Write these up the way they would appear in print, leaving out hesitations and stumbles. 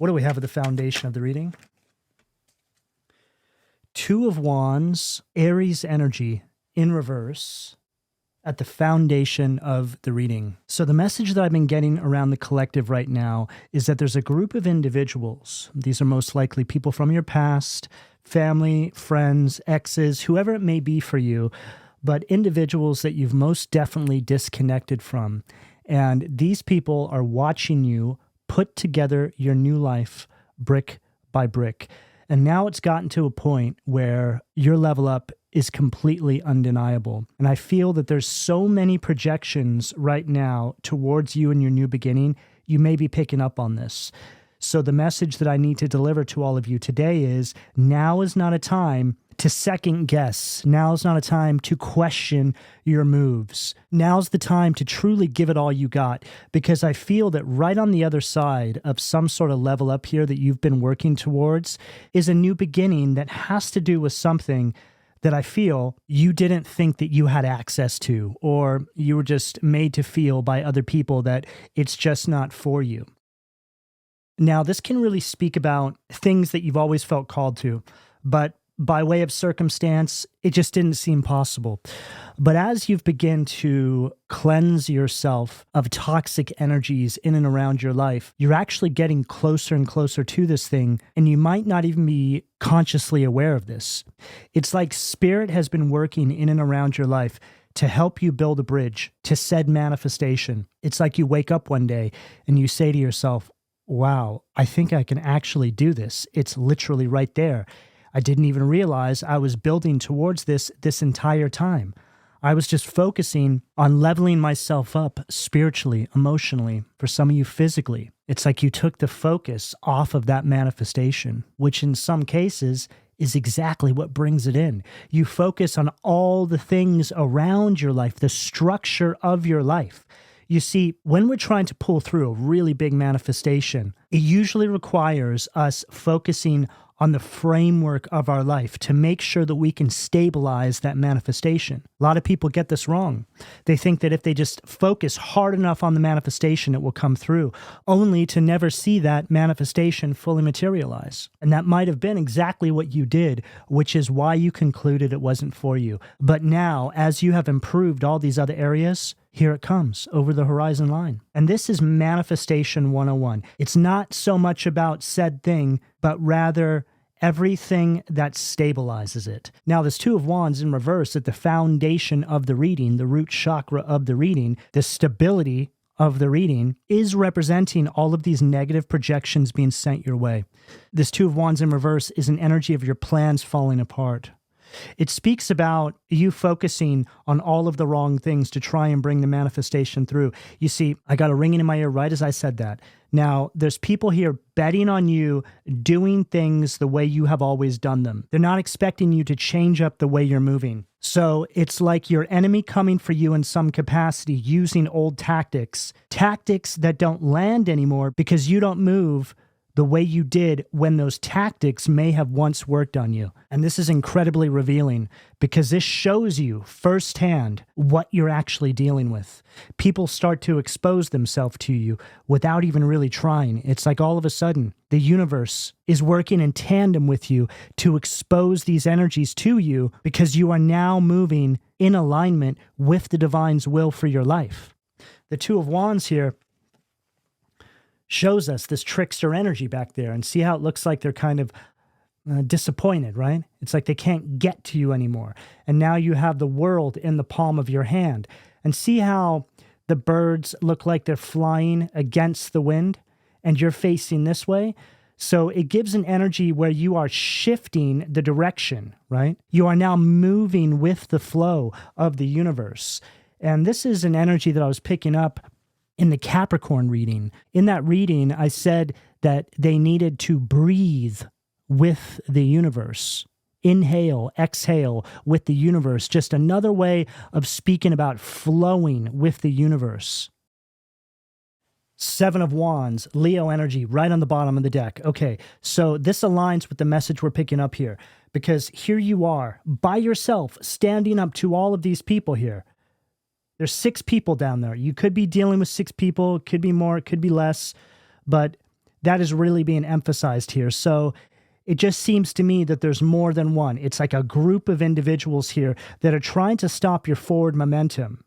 What do we have at the foundation of the reading? Two of Wands, Aries energy in reverse at the foundation of the reading. So the message that I've been getting around the collective right now is that there's a group of individuals. These are most likely people from your past, family, friends, exes, whoever it may be for you, but individuals that you've most definitely disconnected from. And these people are watching you put together your new life brick by brick. And now it's gotten to a point where your level up is completely undeniable. And I feel that there's so many projections right now towards you and your new beginning. You may be picking up on this. So the message that I need to deliver to all of you today is now is not a time to second guess. Now's not a time to question your moves. Now's the time to truly give it all you got, because I feel that right on the other side of some sort of level up here that you've been working towards is a new beginning that has to do with something that I feel you didn't think that you had access to, or you were just made to feel by other people that it's just not for you. Now, this can really speak about things that you've always felt called to, but by way of circumstance, it just didn't seem possible. But as you've begun to cleanse yourself of toxic energies in and around your life, you're actually getting closer and closer to this thing, and you might not even be consciously aware of this. It's like Spirit has been working in and around your life to help you build a bridge to said manifestation. It's like you wake up one day and you say to yourself, wow, I think I can actually do this. It's literally right there. I didn't even realize I was building towards this entire time. I was just focusing on leveling myself up spiritually, emotionally, for some of you physically. It's like you took the focus off of that manifestation, which in some cases is exactly what brings it in. You focus on all the things around your life, the structure of your life. You see, when we're trying to pull through a really big manifestation, it usually requires us focusing on the framework of our life to make sure that we can stabilize that manifestation. A lot of people get this wrong. They think that if they just focus hard enough on the manifestation, it will come through, only to never see that manifestation fully materialize. And that might have been exactly what you did, which is why you concluded it wasn't for you. But now, as you have improved all these other areas, here it comes over the horizon line. And this is Manifestation 101. It's not so much about said thing, but rather everything that stabilizes it. Now, this Two of Wands in reverse at the foundation of the reading, the root chakra of the reading, the stability of the reading is representing all of these negative projections being sent your way. This Two of Wands in reverse is an energy of your plans falling apart. It speaks about you focusing on all of the wrong things to try and bring the manifestation through. You see, I got a ringing in my ear right as I said that. Now, there's people here betting on you doing things the way you have always done them. They're not expecting you to change up the way you're moving. So it's like your enemy coming for you in some capacity using old tactics that don't land anymore because you don't move the way you did when those tactics may have once worked on you. And this is incredibly revealing because this shows you firsthand what you're actually dealing with. People start to expose themselves to you without even really trying. It's like all of a sudden, the universe is working in tandem with you to expose these energies to you because you are now moving in alignment with the divine's will for your life. The Two of Wands here shows us this trickster energy back there, and see how it looks like they're kind of disappointed, right? It's like they can't get to you anymore. And now you have the world in the palm of your hand. And see how the birds look like they're flying against the wind and you're facing this way? So it gives an energy where you are shifting the direction, right? You are now moving with the flow of the universe. And this is an energy that I was picking up in the Capricorn reading. In that reading, I said that they needed to breathe with the universe. Inhale, exhale with the universe. Just another way of speaking about flowing with the universe. Seven of Wands, Leo energy, right on the bottom of the deck. Okay, so this aligns with the message we're picking up here, because here you are, by yourself, standing up to all of these people here. There's 6 people down there. You could be dealing with 6 people. It could be more. It could be less. But That is really being emphasized here. So it just seems to me that there's more than one. It's like a group of individuals here that are trying to stop your forward momentum.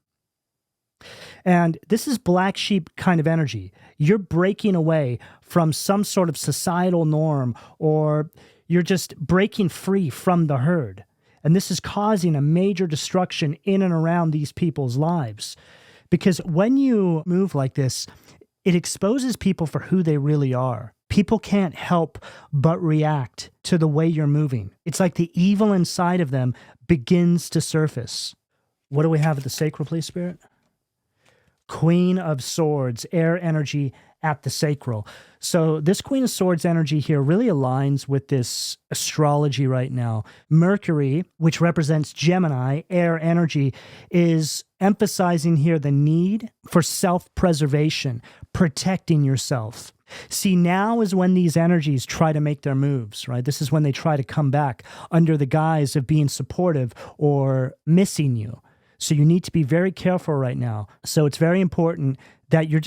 And this is black sheep kind of energy. You're breaking away from some sort of societal norm, or you're just breaking free from the herd. And this is causing a major destruction in and around these people's lives. Because when you move like this, it exposes people for who they really are. People can't help but react to the way you're moving. It's like the evil inside of them begins to surface. What do we have at the sacral, please, Spirit? Queen of Swords, air energy at the sacral. So this Queen of Swords energy here really aligns with this astrology right now. Mercury, which represents Gemini, air energy, is emphasizing here the need for self-preservation, protecting yourself. See, now is when these energies try to make their moves, right? This is when they try to come back under the guise of being supportive or missing you. So you need to be very careful right now. So it's very important that you're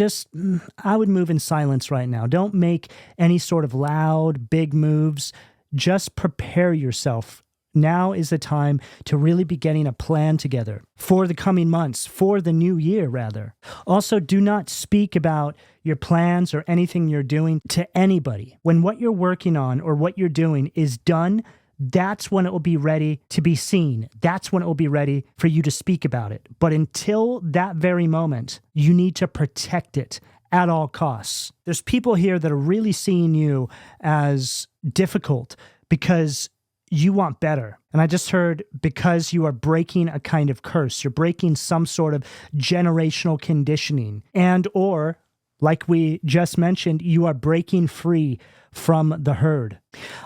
I would move in silence right now. Don't make any sort of loud, big moves. Just prepare yourself. Now is the time to really be getting a plan together for the coming months, for the new year, rather. Also, do not speak about your plans or anything you're doing to anybody. When what you're working on or what you're doing is done, that's when it will be ready to be seen. That's when it will be ready for you to speak about it. But until that very moment, you need to protect it at all costs. There's people here that are really seeing you as difficult because you want better. And I just heard because you are breaking a kind of curse. You're breaking some sort of generational conditioning. And or, like we just mentioned, you are breaking free from the herd.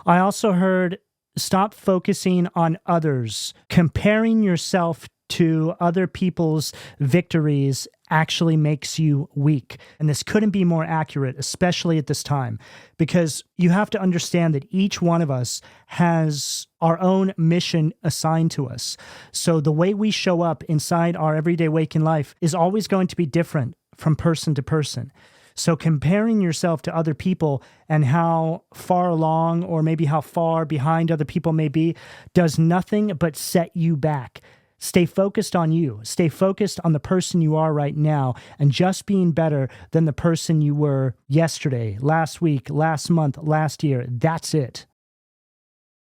I also heard stop focusing on others. Comparing yourself to other people's victories actually makes you weak. And this couldn't be more accurate, especially at this time, because you have to understand that each one of us has our own mission assigned to us. So the way we show up inside our everyday waking life is always going to be different from person to person. So comparing yourself to other people and how far along or maybe how far behind other people may be does nothing but set you back. Stay focused on you. Stay focused on the person you are right now and just being better than the person you were yesterday, last week, last month, last year. That's it.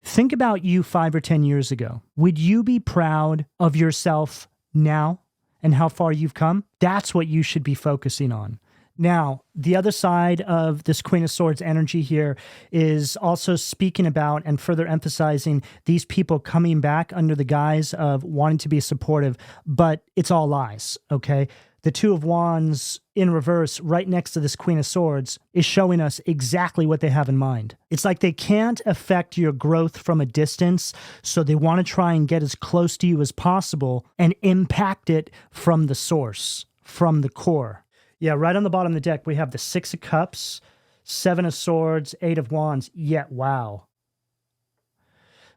Think about you 5 or 10 years ago. Would you be proud of yourself now and how far you've come? That's what you should be focusing on. Now, the other side of this Queen of Swords energy here is also speaking about and further emphasizing these people coming back under the guise of wanting to be supportive, but it's all lies, okay? The Two of Wands in reverse right next to this Queen of Swords is showing us exactly what they have in mind. It's like they can't affect your growth from a distance, so they want to try and get as close to you as possible and impact it from the source, from the core. Yeah, right on the bottom of the deck, we have the Six of Cups, Seven of Swords, Eight of Wands. Yeah, wow.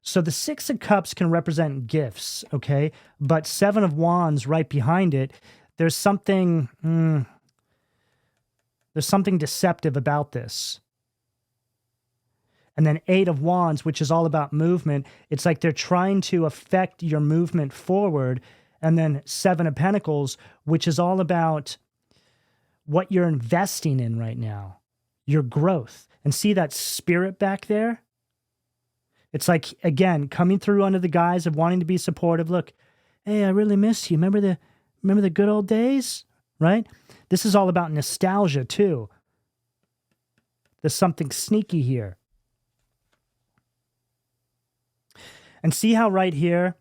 So the Six of Cups can represent gifts, okay? But Seven of Wands right behind it, there's something deceptive about this. And then Eight of Wands, which is all about movement, it's like they're trying to affect your movement forward. And then Seven of Pentacles, which is all about what you're investing in right now, your growth. And see that spirit back there? It's like, again, coming through under the guise of wanting to be supportive. Look, hey, I really miss you. Remember the good old days, right? This is all about nostalgia too. There's something sneaky here. And see how right here,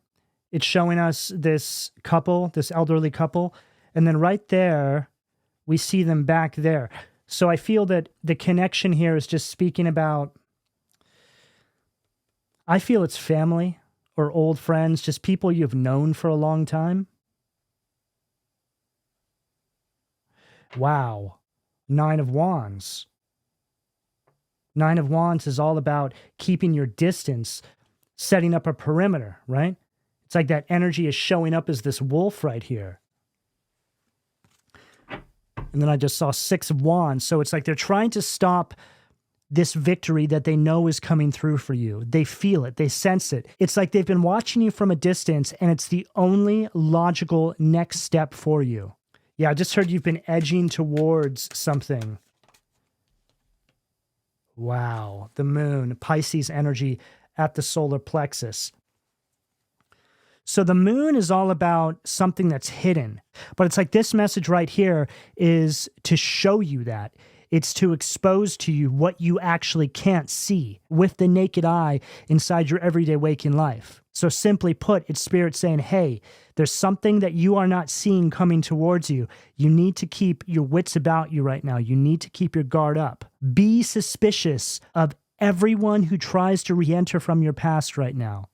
it's showing us this couple, this elderly couple, and then right there, we see them back there. So I feel that the connection here is just speaking about, I feel it's family or old friends, just people you've known for a long time. Wow. Nine of Wands. Nine of Wands is all about keeping your distance, setting up a perimeter, right? It's like that energy is showing up as this wolf right here. And then I just saw Six of Wands. So it's like they're trying to stop this victory that they know is coming through for you. They feel it. They sense it. It's like they've been watching you from a distance, and it's the only logical next step for you. Yeah, I just heard you've been edging towards something. Wow. The moon, Pisces energy at the solar plexus. So the moon is all about something that's hidden. But it's like this message right here is to show you that. It's to expose to you what you actually can't see with the naked eye inside your everyday waking life. So simply put, it's Spirit saying, hey, there's something that you are not seeing coming towards you. You need to keep your wits about you right now. You need to keep your guard up. Be suspicious of everyone who tries to re-enter from your past right now.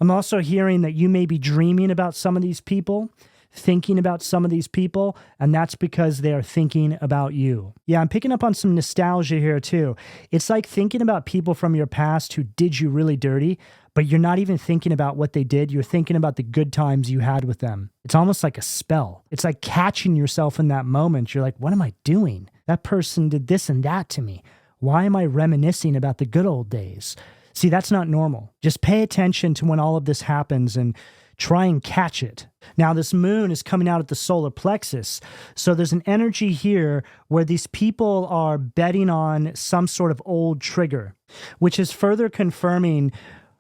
I'm also hearing that you may be dreaming about some of these people, thinking about some of these people, and that's because they are thinking about you. Yeah, I'm picking up on some nostalgia here too. It's like thinking about people from your past who did you really dirty, but you're not even thinking about what they did. You're thinking about the good times you had with them. It's almost like a spell. It's like catching yourself in that moment. You're like, what am I doing? That person did this and that to me. Why am I reminiscing about the good old days? See, that's not normal. Just pay attention to when all of this happens and try and catch it. Now, this moon is coming out at the solar plexus. So there's an energy here where these people are betting on some sort of old trigger, which is further confirming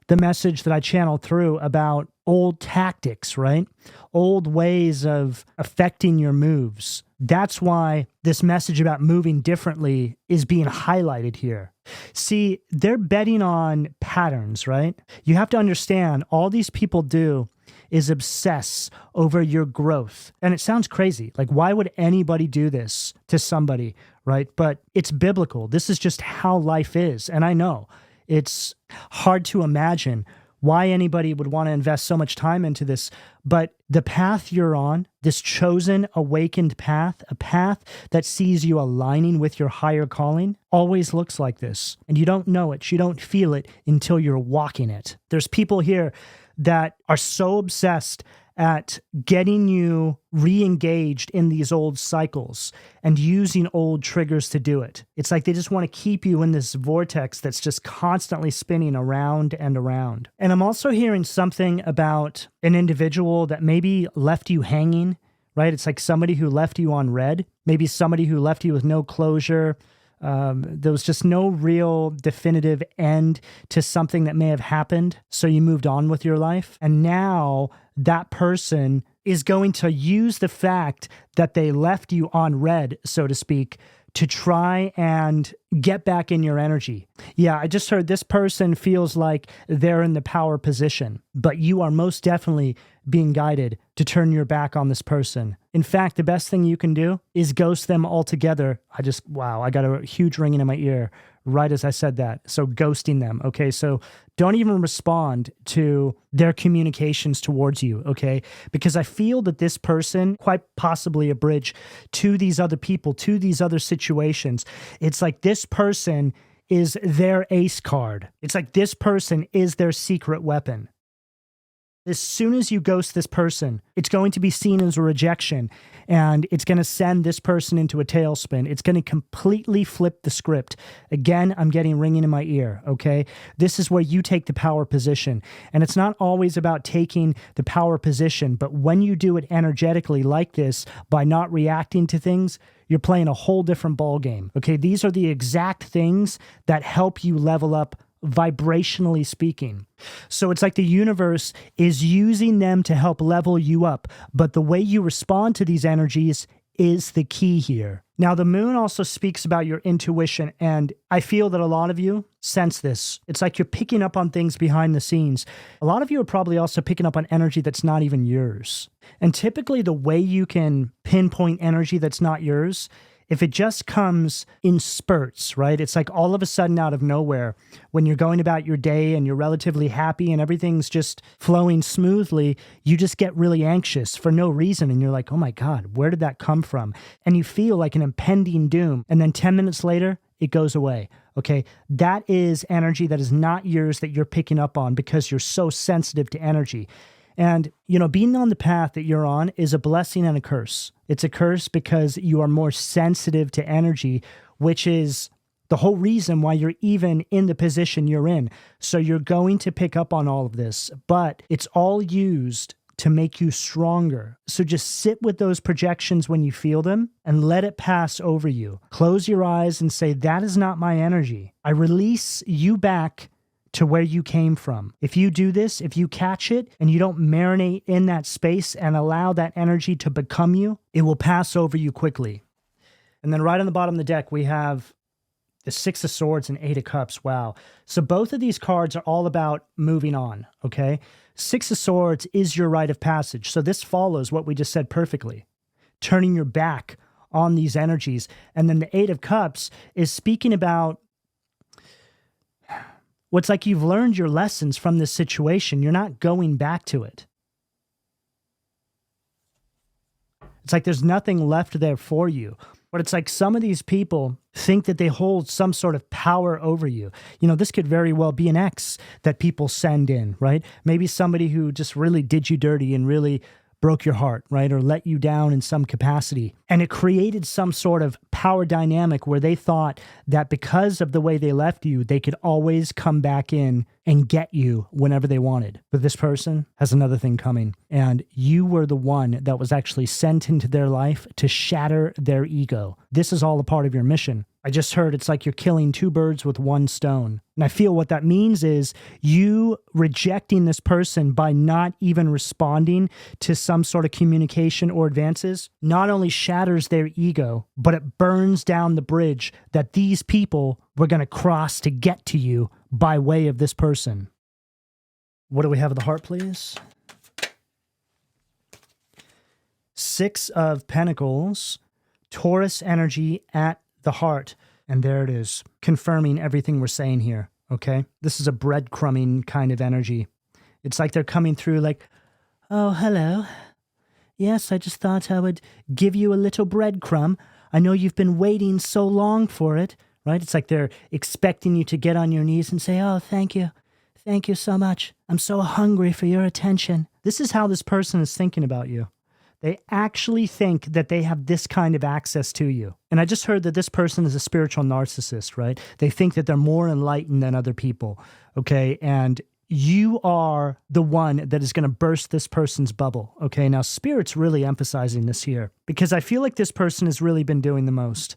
the message that I channeled through about old tactics, right? Old ways of affecting your moves. That's why this message about moving differently is being highlighted here. See, they're betting on patterns, right? You have to understand all these people do is obsess over your growth. And it sounds crazy. Like, why would anybody do this to somebody, right? But it's biblical. This is just how life is. And I know it's hard to imagine why anybody would want to invest so much time into this. But the path you're on, this chosen, awakened path, a path that sees you aligning with your higher calling, always looks like this. And you don't know it. You don't feel it until you're walking it. There's people here that are so obsessed at getting you re-engaged in these old cycles and using old triggers to do it. It's like they just want to keep you in this vortex that's just constantly spinning around and around. And I'm also hearing something about an individual that maybe left you hanging, right? It's like somebody who left you on red, maybe somebody who left you with no closure. There was just no real definitive end to something that may have happened. So you moved on with your life. And now that person is going to use the fact that they left you on red, so to speak, to try and get back in your energy. Yeah, I just heard this person feels like they're in the power position, but you are most definitely being guided to turn your back on this person. In fact, the best thing you can do is ghost them altogether. Wow, I got a huge ringing in my ear right as I said that. So ghosting them, okay? So don't even respond to their communications towards you, okay? Because I feel that this person, quite possibly a bridge to these other people, to these other situations. It's like this person is their ace card. It's like this person is their secret weapon. As soon as you ghost this person, it's going to be seen as a rejection, and it's going to send this person into a tailspin. It's going to completely flip the script. Again, I'm getting ringing in my ear, okay? This is where you take the power position, and it's not always about taking the power position, but when you do it energetically like this, by not reacting to things, you're playing a whole different ball game, okay? These are the exact things that help you level up vibrationally speaking. So it's like the universe is using them to help level you up, but the way you respond to these energies is the key here. Now, the moon also speaks about your intuition, and I feel that a lot of you sense this. It's like you're picking up on things behind the scenes. A lot of you are probably also picking up on energy that's not even yours. And typically the way you can pinpoint energy that's not yours, if it just comes in spurts, right? It's like all of a sudden out of nowhere, when you're going about your day and you're relatively happy and everything's just flowing smoothly, you just get really anxious for no reason. And you're like, oh my God, where did that come from? And you feel like an impending doom. And then 10 minutes later, it goes away. Okay. That is energy that is not yours that you're picking up on because you're so sensitive to energy. And, being on the path that you're on is a blessing and a curse. It's a curse because you are more sensitive to energy, which is the whole reason why you're even in the position you're in. So you're going to pick up on all of this, but it's all used to make you stronger. So just sit with those projections when you feel them and let it pass over you. Close your eyes and say, that is not my energy. I release you back to where you came from. If you do this, if you catch it and you don't marinate in that space and allow that energy to become you, it will pass over you quickly. And then right on the bottom of the deck, we have the Six of Swords and Eight of Cups. Wow. So both of these cards are all about moving on, okay? Six of Swords is your rite of passage. So this follows what we just said perfectly. Turning your back on these energies. And then the Eight of Cups is speaking about what's like you've learned your lessons from this situation. You're not going back to it. It's like there's nothing left there for you. But it's like some of these people think that they hold some sort of power over you. You know, this could very well be an ex that people send in, right? Maybe somebody who just really did you dirty and really broke your heart, right? Or let you down in some capacity. And it created some sort of power dynamic where they thought that because of the way they left you, they could always come back in and get you whenever they wanted. But this person has another thing coming. And you were the one that was actually sent into their life to shatter their ego. This is all a part of your mission. I just heard it's like you're killing two birds with one stone. And I feel what that means is you rejecting this person by not even responding to some sort of communication or advances not only shatters their ego, but it burns down the bridge that these people were going to cross to get to you by way of this person. What do we have at the heart, please? Six of Pentacles, Taurus energy at the heart. And there it is, confirming everything we're saying here, okay? This is a breadcrumbing kind of energy. It's like they're coming through like, oh, hello. Yes, I just thought I would give you a little breadcrumb. I know you've been waiting so long for it, right? It's like they're expecting you to get on your knees and say, oh, thank you. Thank you so much. I'm so hungry for your attention. This is how this person is thinking about you. They actually think that they have this kind of access to you. And I just heard that this person is a spiritual narcissist, right? They think that they're more enlightened than other people, okay? And you are the one that is going to burst this person's bubble, okay? Now, Spirit's really emphasizing this here because I feel like this person has really been doing the most.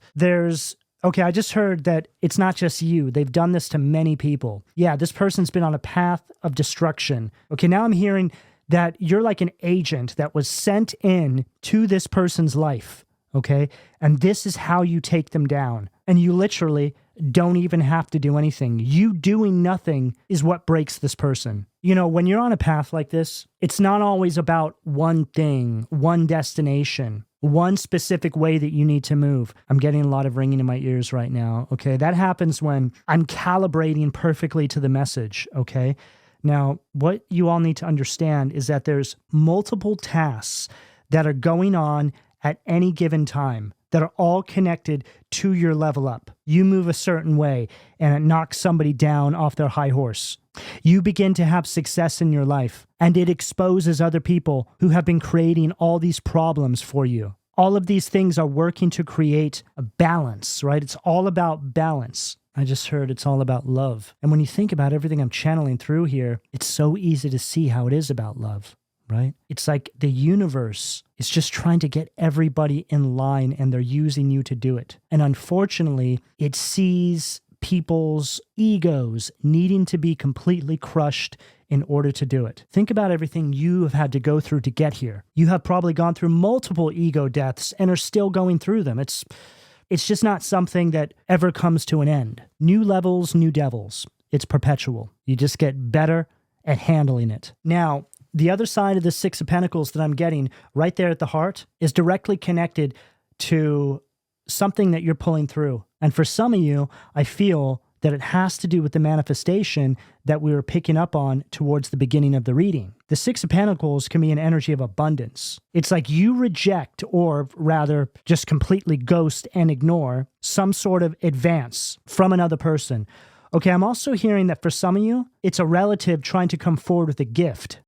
Okay, I just heard that it's not just you. They've done this to many people. Yeah, this person's been on a path of destruction. Okay, now I'm hearing that you're like an agent that was sent in to this person's life, okay? And this is how you take them down. And you literally don't even have to do anything. You doing nothing is what breaks this person. You know, when you're on a path like this, it's not always about one thing, one destination, one specific way that you need to move. I'm getting a lot of ringing in my ears right now, okay? That happens when I'm calibrating perfectly to the message, okay? Now, what you all need to understand is that there's multiple tasks that are going on at any given time that are all connected to your level up. You move a certain way and it knocks somebody down off their high horse. You begin to have success in your life and it exposes other people who have been creating all these problems for you. All of these things are working to create a balance, right? It's all about balance. I just heard it's all about love. And when you think about everything I'm channeling through here, it's so easy to see how it is about love, right? It's like the universe is just trying to get everybody in line and they're using you to do it. And unfortunately, it sees people's egos needing to be completely crushed in order to do it. Think about everything you have had to go through to get here. You have probably gone through multiple ego deaths and are still going through them. It's just not something that ever comes to an end. New levels, new devils. It's perpetual. You just get better at handling it. Now, the other side of the Six of Pentacles that I'm getting right there at the heart is directly connected to something that you're pulling through. And for some of you, I feel that it has to do with the manifestation that we were picking up on towards the beginning of the reading. The Six of Pentacles can be an energy of abundance. It's like you reject, or rather just completely ghost and ignore some sort of advance from another person. Okay, I'm also hearing that for some of you, it's a relative trying to come forward with a gift.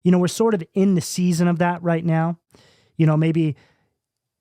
You know, we're sort of in the season of that right now. You know, maybe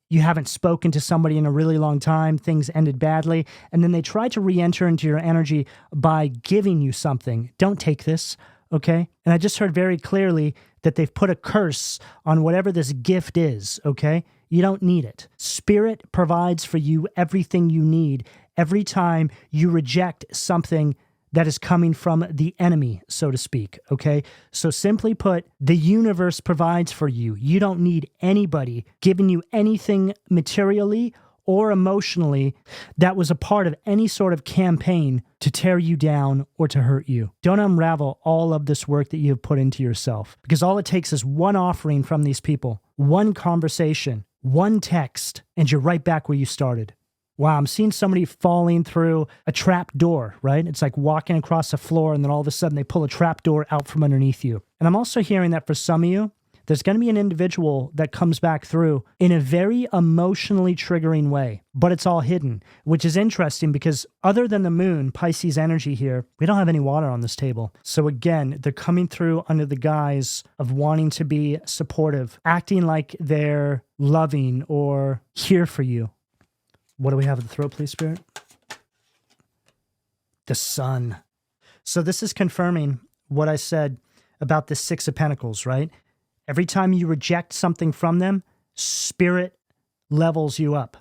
you haven't spoken to somebody in a really long time, things ended badly, and then they try to re-enter into your energy by giving you something. Don't take this, okay? And I just heard very clearly that they've put a curse on whatever this gift is, okay? You don't need it. Spirit provides for you everything you need every time you reject something that is coming from the enemy, so to speak, okay? So simply put, the universe provides for you. You don't need anybody giving you anything materially or emotionally that was a part of any sort of campaign to tear you down or to hurt you. Don't unravel all of this work that you have put into yourself, because all it takes is one offering from these people, one conversation, one text, and you're right back where you started. Wow, I'm seeing somebody falling through a trap door, right? It's like walking across the floor and then all of a sudden they pull a trap door out from underneath you. And I'm also hearing that for some of you, there's going to be an individual that comes back through in a very emotionally triggering way, but it's all hidden, which is interesting because other than the moon, Pisces energy here, we don't have any water on this table. So again, they're coming through under the guise of wanting to be supportive, acting like they're loving or here for you. What do we have at the throat, please, Spirit? The Sun. So this is confirming what I said about the Six of Pentacles, right? Every time you reject something from them, Spirit levels you up.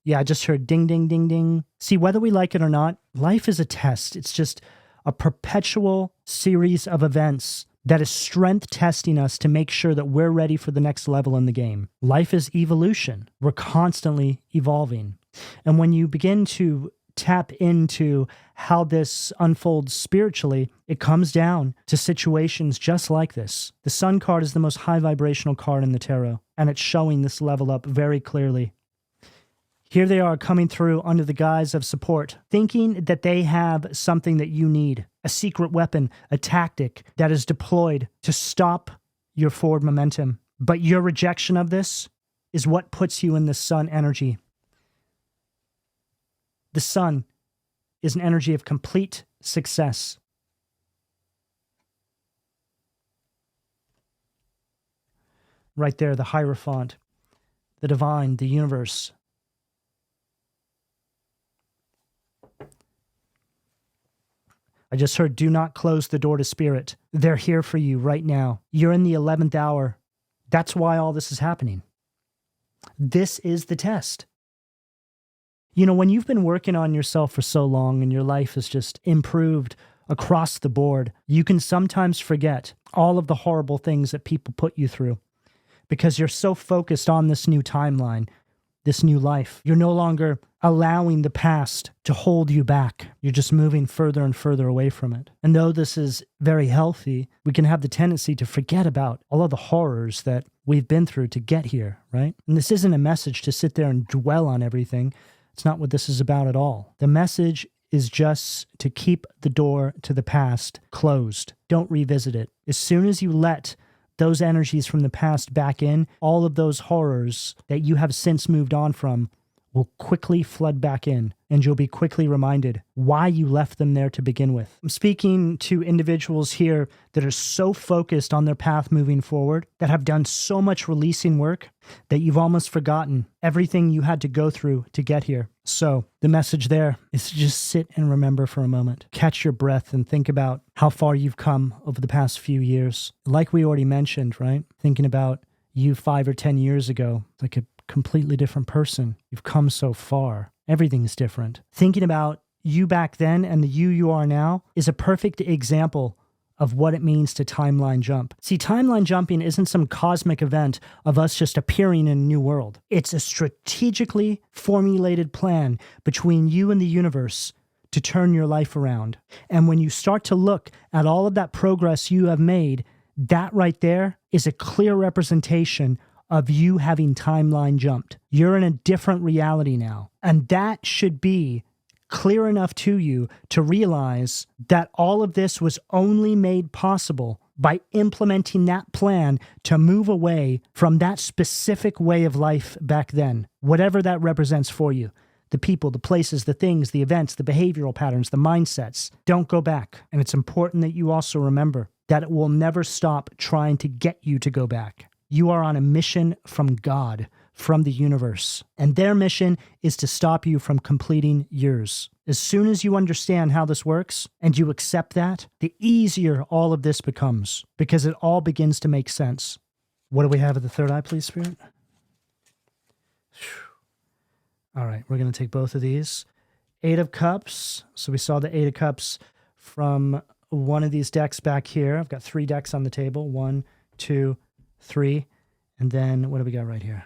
Yeah, I just heard ding, ding, ding, ding. See, whether we like it or not, life is a test. It's just a perpetual series of events that is strength testing us to make sure that we're ready for the next level in the game. Life is evolution. We're constantly evolving. And when you begin to tap into how this unfolds spiritually, it comes down to situations just like this. The Sun card is the most high vibrational card in the tarot, and it's showing this level up very clearly. Here they are coming through under the guise of support, thinking that they have something that you need, a secret weapon, a tactic that is deployed to stop your forward momentum. But your rejection of this is what puts you in the Sun energy. The Sun is an energy of complete success. Right there, the Hierophant, the divine, the universe. I just heard, do not close the door to Spirit. They're here for you right now. You're in the 11th hour. That's why all this is happening. This is the test. You know, when you've been working on yourself for so long and your life has just improved across the board, you can sometimes forget all of the horrible things that people put you through because you're so focused on this new timeline, this new life. You're no longer allowing the past to hold you back. You're just moving further and further away from it. And though this is very healthy, we can have the tendency to forget about all of the horrors that we've been through to get here, right? And this isn't a message to sit there and dwell on everything. It's not what this is about at all. The message is just to keep the door to the past closed. Don't revisit it. As soon as you let those energies from the past back in, all of those horrors that you have since moved on from will quickly flood back in, and you'll be quickly reminded why you left them there to begin with. I'm speaking to individuals here that are so focused on their path moving forward, that have done so much releasing work, that you've almost forgotten everything you had to go through to get here. So the message there is to just sit and remember for a moment. Catch your breath and think about how far you've come over the past few years. Like we already mentioned, right? Thinking about you 5 or 10 years ago, like a completely different person. You've come so far. Everything's different. Thinking about you back then and the you are now is a perfect example of what it means to timeline jump. See, timeline jumping isn't some cosmic event of us just appearing in a new world. It's a strategically formulated plan between you and the universe to turn your life around. And when you start to look at all of that progress you have made, that right there is a clear representation of you having timeline jumped. You're in a different reality now. And that should be clear enough to you to realize that all of this was only made possible by implementing that plan to move away from that specific way of life back then, whatever that represents for you. The people, the places, the things, the events, the behavioral patterns, the mindsets. Don't go back. And it's important that you also remember that it will never stop trying to get you to go back. You are on a mission from God from the universe. And their mission is to stop you from completing yours. As soon as you understand how this works and you accept that, the easier all of this becomes because it all begins to make sense. What do we have at the third eye, please, Spirit? All right, we're going to take both of these. Eight of Cups. So we saw the Eight of Cups from one of these decks back here. I've got 3 decks on the table. 1, 2, 3. And then what do we got right here?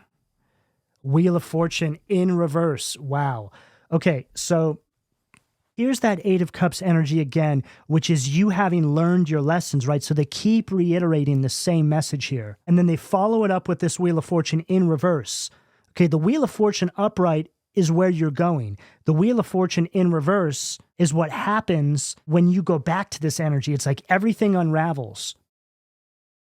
Wheel of Fortune in reverse. Wow. Okay, so here's that Eight of Cups energy again, which is you having learned your lessons, right? So they keep reiterating the same message here. And then they follow it up with this Wheel of Fortune in reverse. Okay, the Wheel of Fortune upright is where you're going. The Wheel of Fortune in reverse is what happens when you go back to this energy. It's like everything unravels.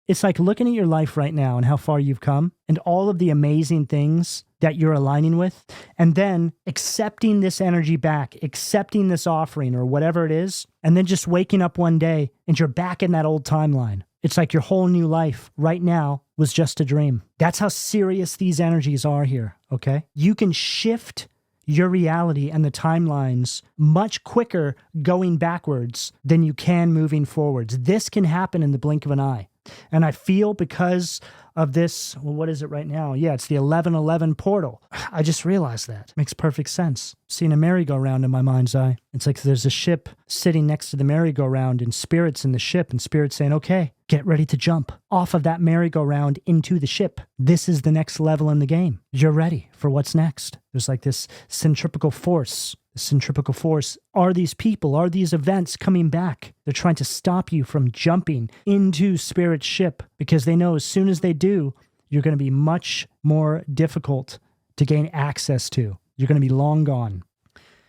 It's like looking at your life right now and how far you've come and all of the amazing things that you're aligning with, and then accepting this energy back, accepting this offering or whatever it is, and then just waking up one day and you're back in that old timeline. It's like your whole new life right now was just a dream. That's how serious these energies are here, okay? You can shift your reality and the timelines much quicker going backwards than you can moving forwards. This can happen in the blink of an eye. And I feel because of this, well, what is it right now? Yeah, it's the 1111 portal. I just realized that. Makes perfect sense. Seeing a merry-go-round in my mind's eye. It's like there's a ship sitting next to the merry-go-round and spirits in the ship and spirits saying, okay, get ready to jump off of that merry-go-round into the ship. This is the next level in the game. You're ready for what's next. There's like this centripetal force. The centripetal force are these people, are these events coming back. They're trying to stop you from jumping into Spirit's ship because they know as soon as they do, you're going to be much more difficult to gain access to. You're going to be long gone.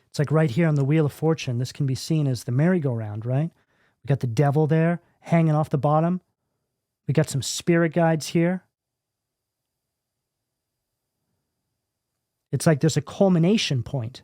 It's like right here on the Wheel of Fortune, this can be seen as the merry-go-round, right? We got the devil there hanging off the bottom. We got some spirit guides here. It's like there's a culmination point.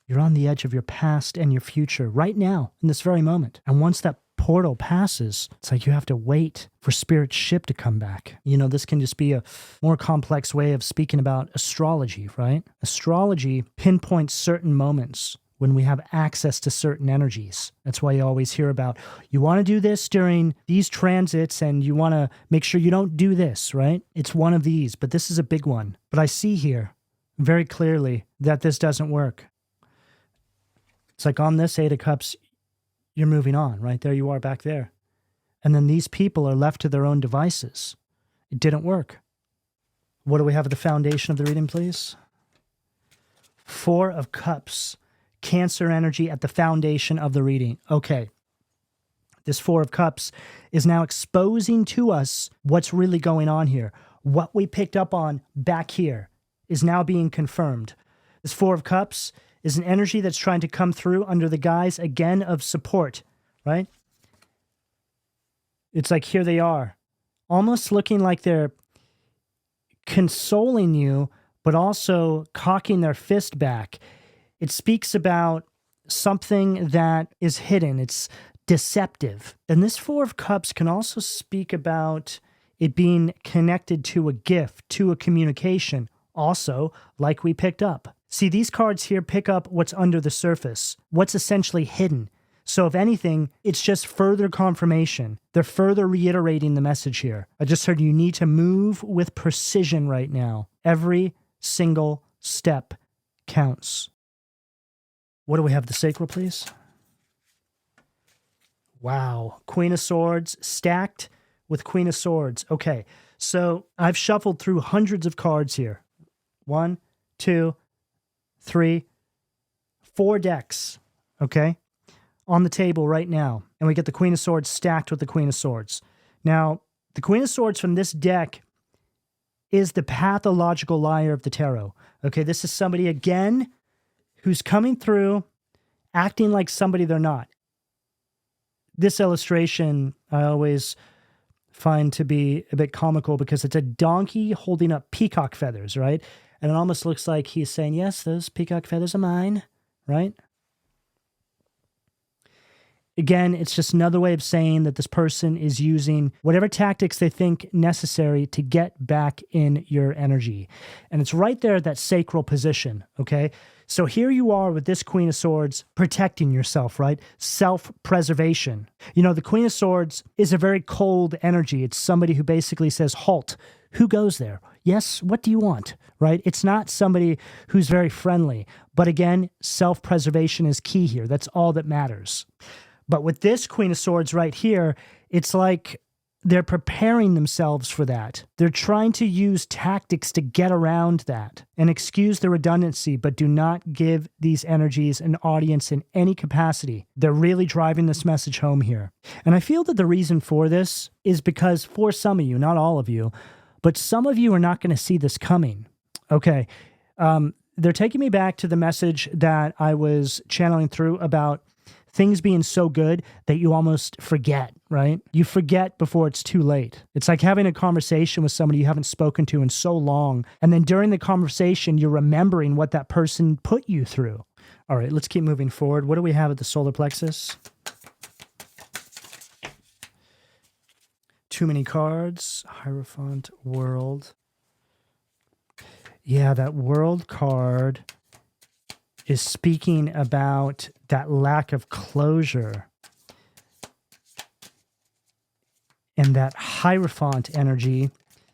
You're on the edge of your past and your future right now, in this very moment. And once that portal passes, it's like you have to wait for Spirit's ship to come back. You know, this can just be a more complex way of speaking about astrology, right? Astrology pinpoints certain moments when we have access to certain energies. That's why you always hear about, you want to do this during these transits and you want to make sure you don't do this, right? It's one of these, but this is a big one. But I see here very clearly that this doesn't work. It's like on this Eight of Cups, you're moving on, right? There you are back there. And then these people are left to their own devices. It didn't work. What do we have at the foundation of the reading, please? Four of Cups. Cancer energy at the foundation of the reading. Okay. This Four of Cups is now exposing to us what's really going on here. What we picked up on back here is now being confirmed. This Four of Cups is an energy that's trying to come through under the guise, again, of support, right? It's like here they are, almost looking like they're consoling you, but also cocking their fist back. It speaks about something that is hidden. It's deceptive. And this Four of Cups can also speak about it being connected to a gift, to a communication, also, like we picked up. See, these cards here pick up what's under the surface, what's essentially hidden. So if anything, it's just further confirmation. They're further reiterating the message here. I just heard you need to move with precision right now. Every single step counts. What do we have? The sacral, please? Wow. Queen of Swords stacked with Queen of Swords. Okay, so I've shuffled through hundreds of cards here. 1, 2, 3, 4 decks, okay, on the table right now. And we get the Queen of Swords stacked with the Queen of Swords. Now, the Queen of Swords from this deck is the pathological liar of the tarot. Okay, this is somebody, again, who's coming through acting like somebody they're not. This illustration I always find to be a bit comical because it's a donkey holding up peacock feathers, right? And it almost looks like he's saying, yes, those peacock feathers are mine, right? Again, it's just another way of saying that this person is using whatever tactics they think necessary to get back in your energy. And it's right there at that sacral position, okay? So here you are with this Queen of Swords protecting yourself, right? Self-preservation. You know, the Queen of Swords is a very cold energy. It's somebody who basically says, halt. Who goes there? Yes, what do you want, right? It's not somebody who's very friendly. But again, self-preservation is key here. That's all that matters. But with this Queen of Swords right here, it's like they're preparing themselves for that. They're trying to use tactics to get around that and excuse the redundancy, but do not give these energies an audience in any capacity. They're really driving this message home here. And I feel that the reason for this is because for some of you, not all of you, but some of you are not going to see this coming. Okay. They're taking me back to the message that I was channeling through about things being so good that you almost forget, right? You forget before it's too late. It's like having a conversation with somebody you haven't spoken to in so long, and then during the conversation, you're remembering what that person put you through. All right, let's keep moving forward. What do we have at the solar plexus? Too many cards. Hierophant, World. Yeah, that World card is speaking about that lack of closure. And that Hierophant energy,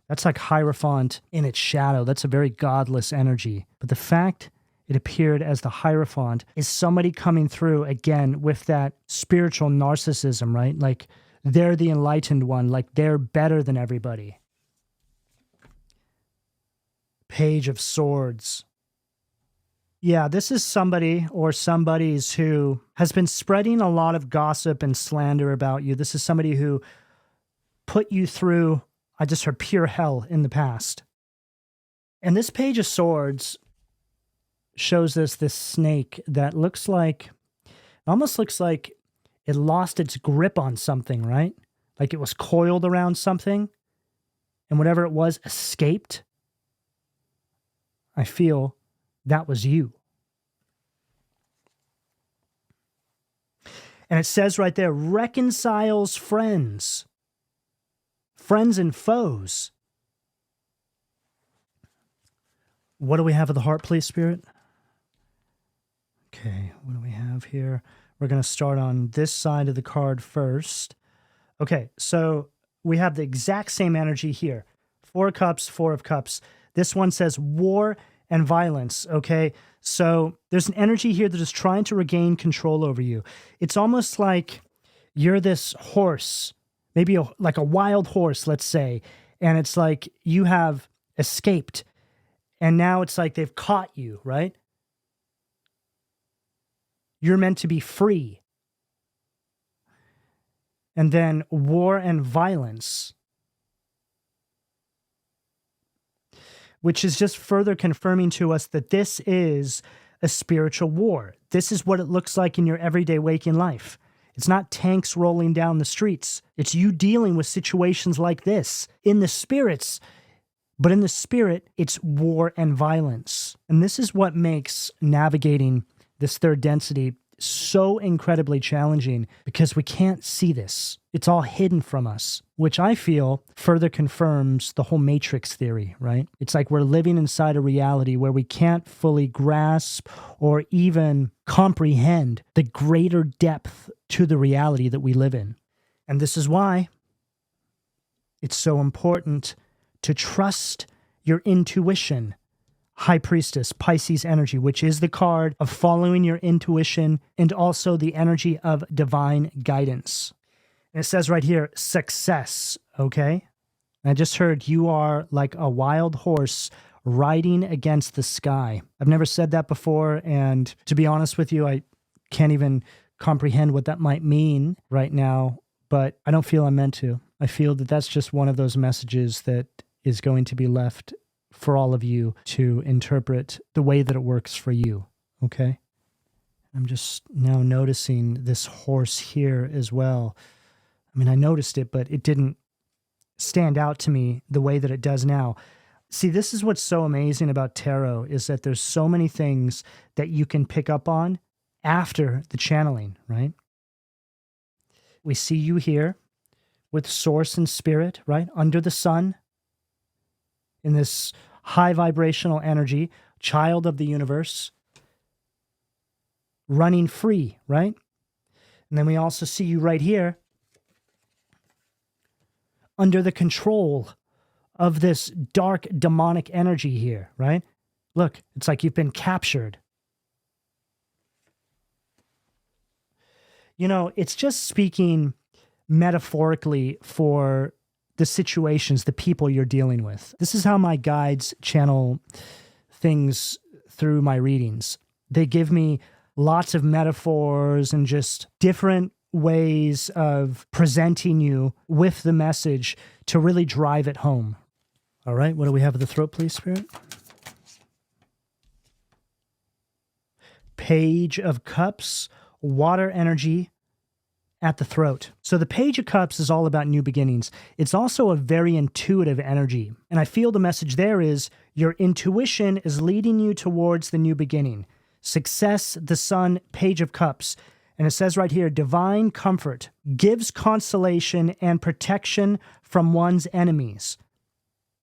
that's like Hierophant in its shadow. That's a very godless energy. But the fact it appeared as the Hierophant is somebody coming through, again, with that spiritual narcissism, right? Like they're the enlightened one, like they're better than everybody. Page of Swords. Yeah, this is somebody or somebodies who has been spreading a lot of gossip and slander about you. This is somebody who put you through, I just heard, pure hell in the past. And this Page of Swords shows us this snake that looks like, almost looks like it lost its grip on something, right? Like it was coiled around something and whatever it was escaped. I feel that was you. And it says right there, reconciles friends. Friends and foes. What do we have of the heart, please, Spirit? Okay, what do we have here? We're going to start on this side of the card first. Okay, so we have the exact same energy here. Four of Cups, Four of Cups. This one says war and violence, okay? So there's an energy here that is trying to regain control over you. It's almost like you're this horse, maybe like a wild horse, let's say, and it's like you have escaped, and now it's like they've caught you, right? You're meant to be free. And then war and violence, which is just further confirming to us that this is a spiritual war. This is what it looks like in your everyday waking life. It's not tanks rolling down the streets. It's you dealing with situations like this in the spirits. But in the spirit, it's war and violence. And this is what makes navigating this third density so incredibly challenging, because we can't see this. It's all hidden from us, which I feel further confirms the whole matrix theory, right? It's like we're living inside a reality where we can't fully grasp or even comprehend the greater depth to the reality that we live in. And this is why it's so important to trust your intuition. High Priestess, Pisces energy, which is the card of following your intuition and also the energy of divine guidance. And it says right here, success, okay? I just heard you are like a wild horse riding against the sky. I've never said that before, and to be honest with you, I can't even comprehend what that might mean right now, but I don't feel I'm meant to. I feel that that's just one of those messages that is going to be left for all of you to interpret the way that it works for you, okay? I'm just now noticing this horse here as well. I mean, I noticed it, but it didn't stand out to me the way that it does now. See, this is what's so amazing about tarot, is that there's so many things that you can pick up on after the channeling, right? We see you here with source and spirit, right? Under the sun, in this high vibrational energy, child of the universe, running free, right? And then we also see you right here under the control of this dark demonic energy here, right? Look, it's like you've been captured. You know, it's just speaking metaphorically for the situations, the people you're dealing with. This is how my guides channel things through my readings. They give me lots of metaphors and just different ways of presenting you with the message to really drive it home. All right, what do we have at the throat, please, Spirit? Page of Cups, water energy at the throat. So the Page of Cups is all about new beginnings. It's also a very intuitive energy. And I feel the message there is your intuition is leading you towards the new beginning. Success, the sun, Page of Cups. And it says right here, divine comfort gives consolation and protection from one's enemies.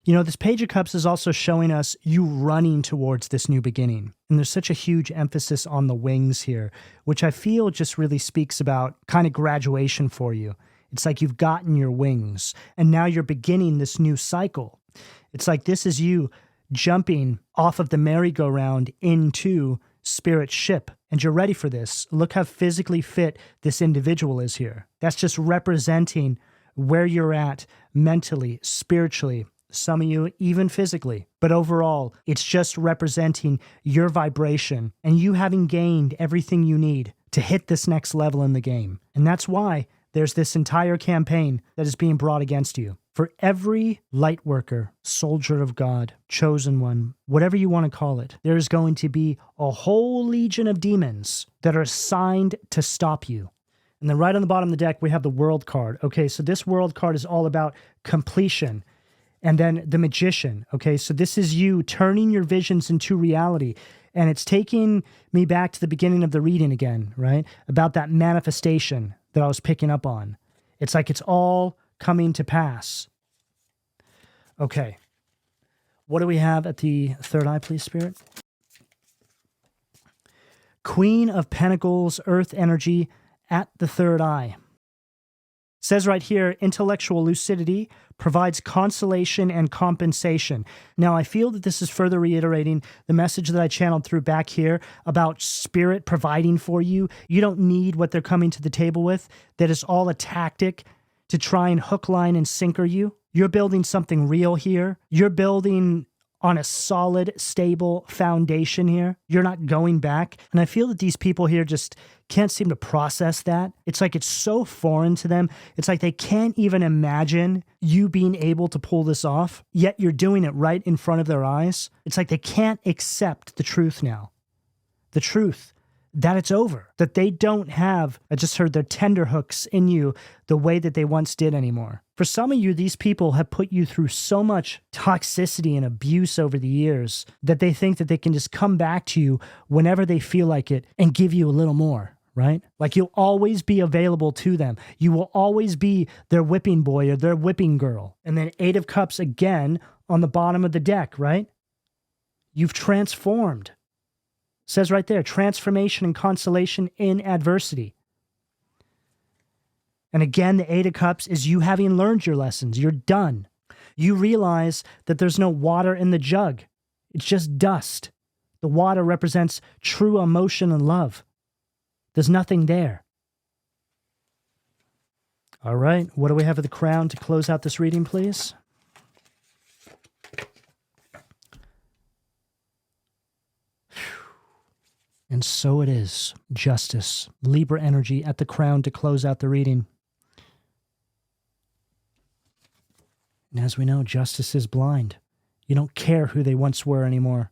You know, this Page of Cups is also showing us you running towards this new beginning. And there's such a huge emphasis on the wings here, which I feel just really speaks about kind of graduation for you. It's like you've gotten your wings, and now you're beginning this new cycle. It's like this is you jumping off of the merry-go-round into Spirit's ship, and you're ready for this. Look how physically fit this individual is here. That's just representing where you're at mentally, spiritually, some of you even physically. But overall, it's just representing your vibration and you having gained everything you need to hit this next level in the game. And that's why there's this entire campaign that is being brought against you. For every light worker, soldier of God, chosen one, whatever you want to call it, there is going to be a whole legion of demons that are assigned to stop you. And then right on the bottom of the deck, we have the World card. Okay, so this World card is all about completion. And then the Magician. Okay, so this is you turning your visions into reality. And it's taking me back to the beginning of the reading again, right? About that manifestation that I was picking up on. It's like it's all coming to pass. Okay. What do we have at the third eye, please, Spirit? Queen of Pentacles, Earth energy at the third eye. Says right here, intellectual lucidity provides consolation and compensation. Now, I feel that this is further reiterating the message that I channeled through back here about Spirit providing for you. You don't need what they're coming to the table with. That is all a tactic to try and hook, line, and sinker you. You're building something real here. You're building on a solid, stable foundation here. You're not going back. And I feel that these people here just can't seem to process that. It's like it's so foreign to them. It's like they can't even imagine you being able to pull this off, yet you're doing it right in front of their eyes. It's like they can't accept the truth now. The truth that it's over, that they don't have, I just heard, their tender hooks in you the way that they once did anymore. For some of you, these people have put you through so much toxicity and abuse over the years that they think that they can just come back to you whenever they feel like it and give you a little more, right? Like you'll always be available to them. You will always be their whipping boy or their whipping girl. And then Eight of Cups again on the bottom of the deck, right? You've transformed. Says right there, transformation and consolation in adversity. And again, the Eight of Cups is you having learned your lessons. You're done. You realize that there's no water in the jug. It's just dust. The water represents true emotion and love. There's nothing there. All right, what do we have at the crown to close out this reading, please? And so it is. Justice. Libra energy at the crown to close out the reading. And as we know, justice is blind. You don't care who they once were anymore.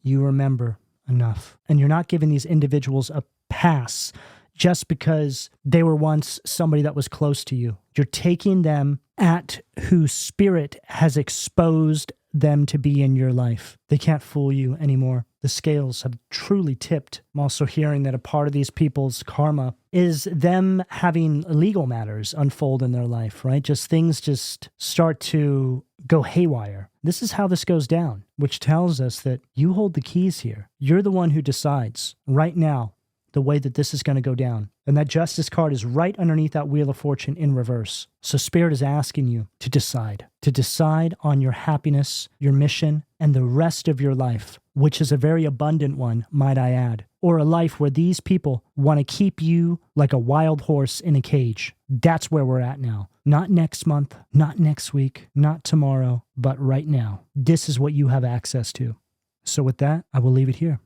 You remember enough. And you're not giving these individuals a pass just because they were once somebody that was close to you. You're taking them at whose spirit has exposed them to be in your life. They can't fool you anymore. The scales have truly tipped. I'm also hearing that a part of these people's karma is them having legal matters unfold in their life, right? Things start to go haywire. This is how this goes down, which tells us that you hold the keys here. You're the one who decides right now the way that this is going to go down. And that justice card is right underneath that Wheel of Fortune in reverse. So Spirit is asking you to decide on your happiness, your mission, and the rest of your life, which is a very abundant one, might I add, or a life where these people want to keep you like a wild horse in a cage. That's where we're at now. Not next month, not next week, not tomorrow, but right now. This is what you have access to. So with that, I will leave it here.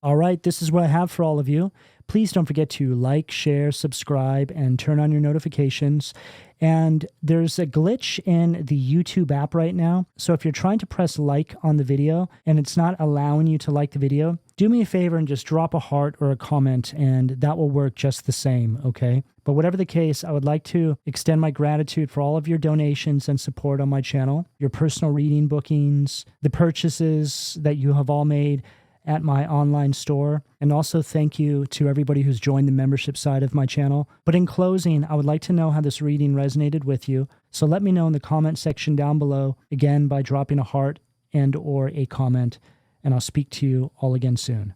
All right, this is what I have for all of you. Please don't forget to like, share, subscribe, and turn on your notifications. And there's a glitch in the YouTube app right now. So if you're trying to press like on the video and it's not allowing you to like the video, do me a favor and just drop a heart or a comment, and that will work just the same, okay? But whatever the case, I would like to extend my gratitude for all of your donations and support on my channel, your personal reading bookings, the purchases that you have all made at my online store, and also thank you to everybody who's joined the membership side of my channel. But in closing, I would like to know how this reading resonated with you. So let me know in the comment section down below, again, by dropping a heart and or a comment, and I'll speak to you all again soon.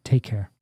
Take care.